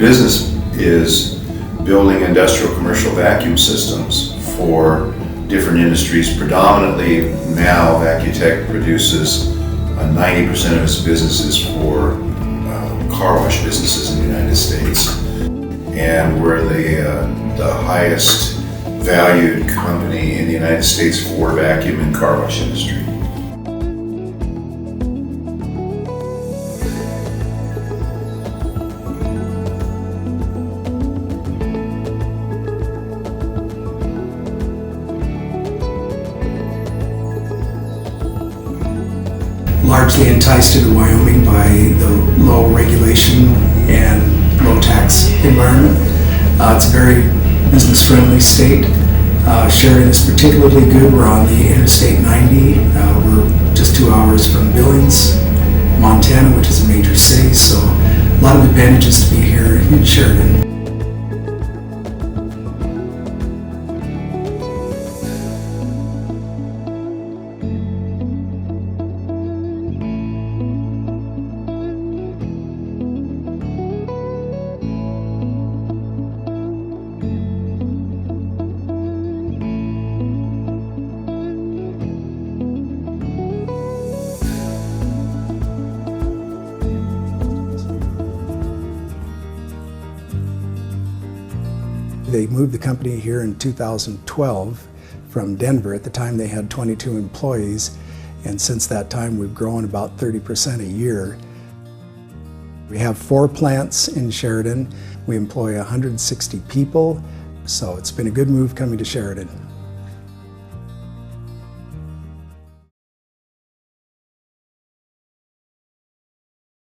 business is building industrial commercial vacuum systems for different industries. Predominantly now Vacutech produces 90% of its businesses for car wash businesses in the United States. And we're the highest valued company in the United States for vacuum and car wash industry. Largely enticed into Wyoming by the low regulation and low tax environment. It's a very business-friendly state. Sheridan is particularly good. We're on the Interstate 90. We're just 2 hours from Billings, Montana, which is a major city, so a lot of advantages to be here in Sheridan. They moved the company here in 2012 from Denver. At the time they had 22 employees, and since that time we've grown about 30% a year. We have 4 plants in Sheridan. We employ 160 people, so it's been a good move coming to Sheridan.